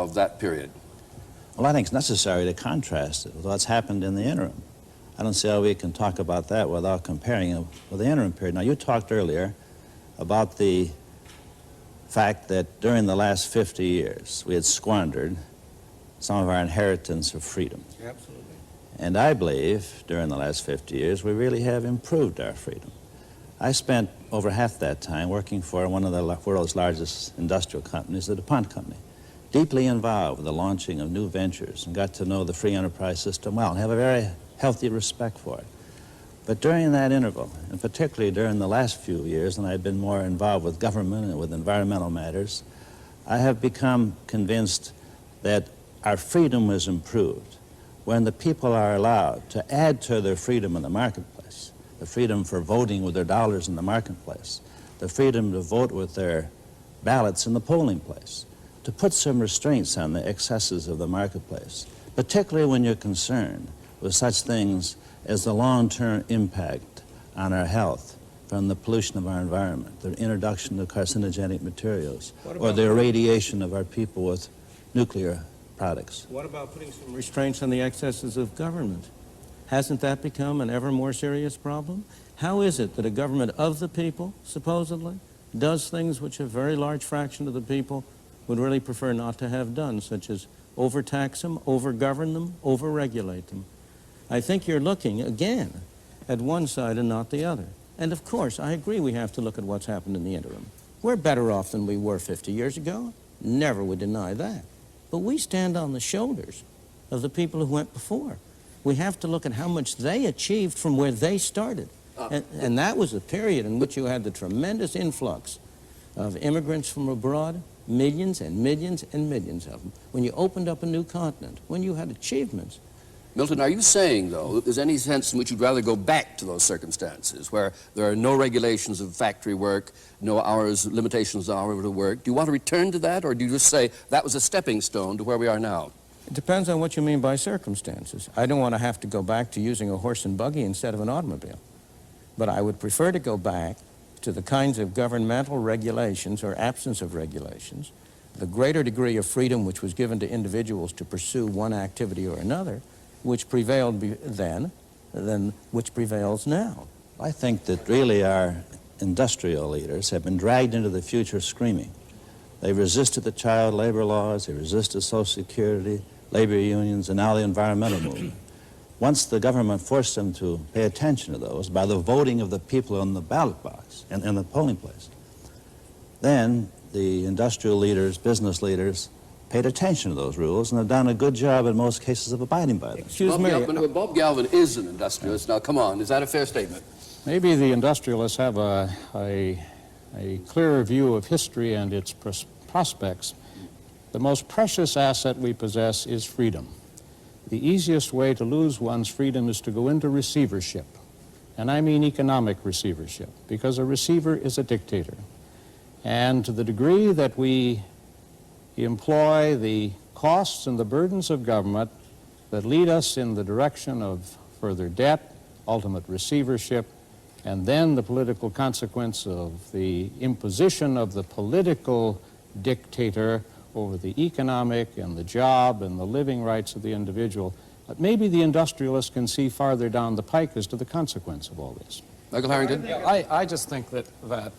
of that period? Well, I think it's necessary to contrast it with what's happened in the interim. I don't see how we can talk about that without comparing it with the interim period. Now, you talked earlier about the fact that during the last 50 years, we had squandered some of our inheritance of freedom. Absolutely. And I believe during the last 50 years, we really have improved our freedom. I spent over half that time working for one of the world's largest industrial companies, the DuPont Company, deeply involved with the launching of new ventures and got to know the free enterprise system well and have a very healthy respect for it. But during that interval, and particularly during the last few years, when I've been more involved with government and with environmental matters, I have become convinced that our freedom was improved when the people are allowed to add to their freedom in the marketplace, the freedom for voting with their dollars in the marketplace, the freedom to vote with their ballots in the polling place, to put some restraints on the excesses of the marketplace, particularly when you're concerned with such things as the long-term impact on our health from the pollution of our environment, the introduction of carcinogenic materials, or the irradiation of our people with nuclear products. What about putting some restraints on the excesses of government? Hasn't that become an ever more serious problem? How is it that a government of the people, supposedly, does things which a very large fraction of the people would really prefer not to have done, such as overtax them, overgovern them, overregulate them? I think you're looking, again, at one side and not the other. And of course, I agree we have to look at what's happened in the interim. We're better off than we were 50 years ago. Never would deny that. But we stand on the shoulders of the people who went before. We have to look at how much they achieved from where they started. And that was a period in which you had the tremendous influx of immigrants from abroad, millions and millions and millions of them. When you opened up a new continent, when you had achievements. Milton, are you saying, though, that there's any sense in which you'd rather go back to those circumstances where there are no regulations of factory work, no hours, limitations on hours of work? Do you want to return to that, or do you just say that was a stepping stone to where we are now? It depends on what you mean by circumstances. I don't want to have to go back to using a horse and buggy instead of an automobile. But I would prefer to go back to the kinds of governmental regulations or absence of regulations, the greater degree of freedom which was given to individuals to pursue one activity or another, which prevailed then than which prevails now. I think that really our industrial leaders have been dragged into the future screaming. They resisted the child labor laws, they resisted Social Security, labor unions, and now the environmental movement. Once the government forced them to pay attention to those by the voting of the people on the ballot box and in the polling place, then the industrial leaders, business leaders, paid attention to those rules and have done a good job in most cases of abiding by them. Excuse me. Bob Galvin is an industrialist. Now, come on, is that a fair statement? Maybe the industrialists have a clearer view of history and its prospects. The most precious asset we possess is freedom. The easiest way to lose one's freedom is to go into receivership. And I mean economic receivership, because a receiver is a dictator. And to the degree that we employ the costs and the burdens of government that lead us in the direction of further debt, ultimate receivership, and then the political consequence of the imposition of the political dictator over the economic and the job and the living rights of the individual. But maybe the industrialists can see farther down the pike as to the consequence of all this. Michael Harrington? I just think that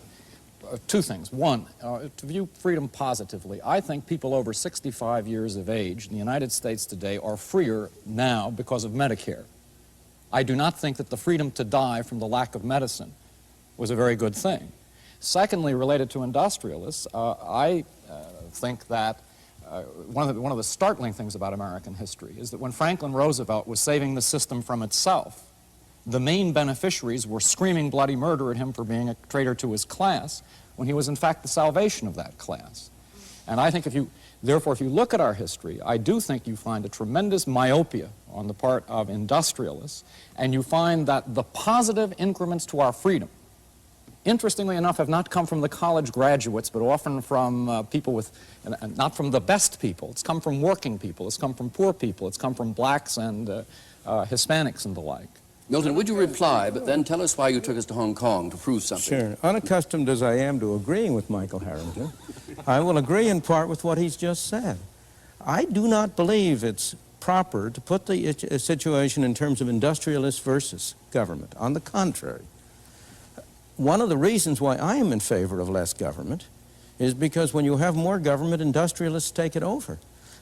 two things. One, to view freedom positively, I think people over 65 years of age in the United States today are freer now because of Medicare. I do not think that the freedom to die from the lack of medicine was a very good thing. Secondly, related to industrialists, I think that one of the startling things about American history is that when Franklin Roosevelt was saving the system from itself, the main beneficiaries were screaming bloody murder at him for being a traitor to his class, when he was in fact the salvation of that class. And I think therefore if you look at our history, I do think you find a tremendous myopia on the part of industrialists, and you find that the positive increments to our freedom, interestingly enough, have not come from the college graduates, but often from people with, not from the best people. It's come from working people, it's come from poor people, it's come from blacks and Hispanics and the like. Milton, would you reply, but then tell us why you took us to Hong Kong to prove something? Sure. Unaccustomed as I am to agreeing with Michael Harrington, I will agree in part with what he's just said. I do not believe it's proper to put the situation in terms of industrialist versus government. On the contrary, one of the reasons why I am in favor of less government is because when you have more government, industrialists take it over.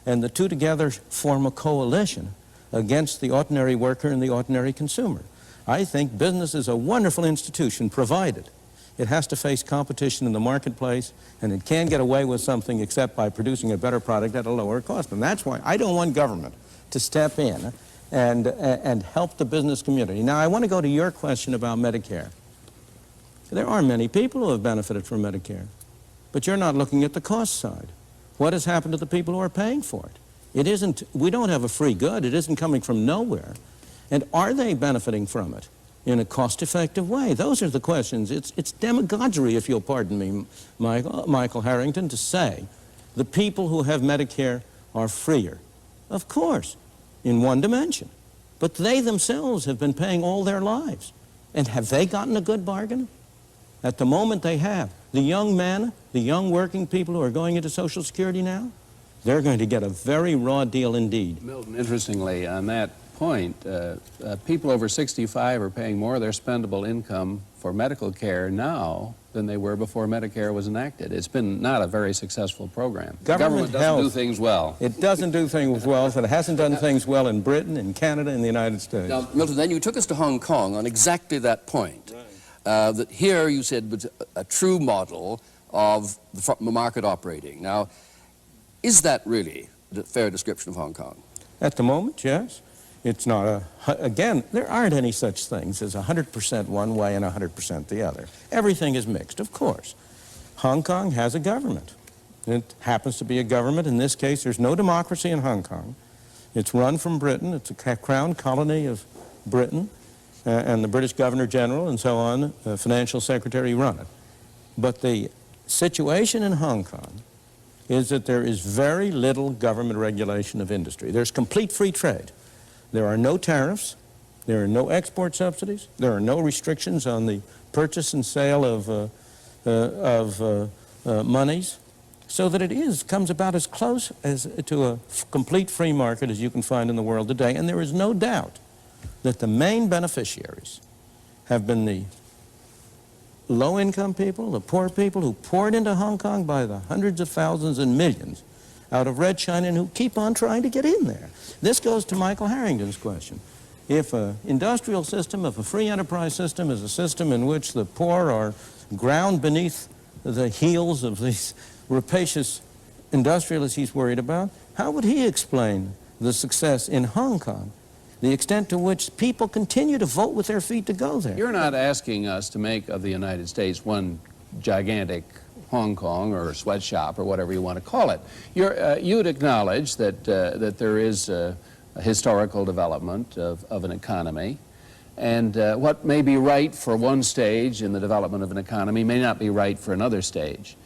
And the two together form a coalition against the ordinary worker and the ordinary consumer. I think business is a wonderful institution, provided it has to face competition in the marketplace, and it can't get away with something except by producing a better product at a lower cost. And that's why I don't want government to step in and help the business community. Now, I want to go to your question about Medicare. There are many people who have benefited from Medicare, but you're not looking at the cost side. What has happened to the people who are paying for it? It isn't, we don't have a free good. It isn't coming from nowhere. And are they benefiting from it in a cost-effective way? Those are the questions. It's demagoguery, if you'll pardon me, Michael Harrington, to say the people who have Medicare are freer. Of course, in one dimension. But they themselves have been paying all their lives. And have they gotten a good bargain? At the moment they have. The young men, the young working people who are going into Social Security now, they're going to get a very raw deal indeed. Milton, interestingly, on that point, people over 65 are paying more of their spendable income for medical care now than they were before Medicare was enacted. It's been not a very successful program. Government doesn't do things well. It doesn't do things well, and it hasn't done things well in Britain, in Canada, in the United States. Now, Milton, then you took us to Hong Kong on exactly that point. That here, you said, was a true model of the market operating. Now, is that really a fair description of Hong Kong? At the moment, yes. It's not again, there aren't any such things as 100% one way and 100% the other. Everything is mixed, of course. Hong Kong has a government. It happens to be a government. In this case, there's no democracy in Hong Kong. It's run from Britain. It's a crown colony of Britain. And the British Governor General and so on, the financial secretary run it. But the situation in Hong Kong is that there is very little government regulation of industry. There's complete free trade. There are no tariffs. There are no export subsidies. There are no restrictions on the purchase and sale of monies, so that it comes about as close as to a complete free market as you can find in the world today. And there is no doubt that the main beneficiaries have been the low-income people, the poor people who poured into Hong Kong by the hundreds of thousands and millions out of Red China and who keep on trying to get in there. This goes to Michael Harrington's question. If an industrial system, if a free enterprise system is a system in which the poor are ground beneath the heels of these rapacious industrialists he's worried about, how would he explain the success in Hong Kong, the extent to which people continue to vote with their feet to go there? You're not asking us to make of the United States one gigantic Hong Kong or sweatshop or whatever you want to call it. You'd acknowledge that, that there is a historical development of an economy, and what may be right for one stage in the development of an economy may not be right for another stage.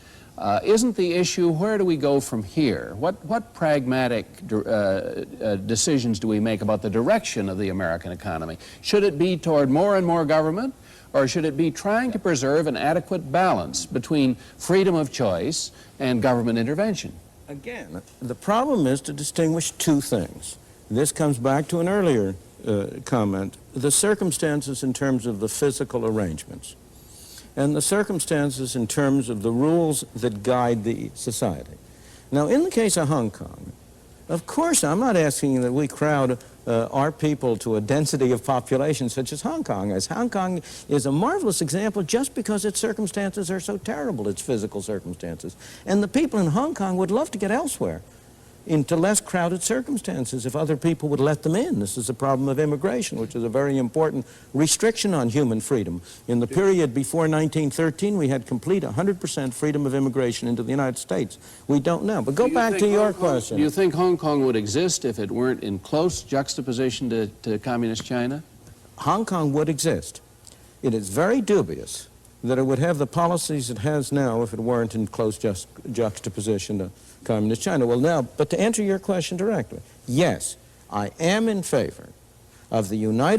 Isn't the issue, where do we go from here? What pragmatic decisions do we make about the direction of the American economy? Should it be toward more and more government, or should it be trying to preserve an adequate balance between freedom of choice and government intervention? Again, the problem is to distinguish two things. This comes back to an earlier comment, the circumstances in terms of the physical arrangements, and the circumstances in terms of the rules that guide the society. Now, in the case of Hong Kong, of course, I'm not asking that we crowd our people to a density of population such as Hong Kong. As Hong Kong is a marvelous example just because its circumstances are so terrible, its physical circumstances. And the people in Hong Kong would love to get elsewhere into less crowded circumstances if other people would let them in. This is a problem of immigration, which is a very important restriction on human freedom. In the period before 1913, we had complete 100% freedom of immigration into the United States. We don't now. But go back to your question. Do you think Hong Kong would exist if it weren't in close juxtaposition to Communist China? Hong Kong would exist. It is very dubious that it would have the policies it has now if it weren't in close juxtaposition to Communist China. Well, now, but to answer your question directly, yes, I am in favor of the United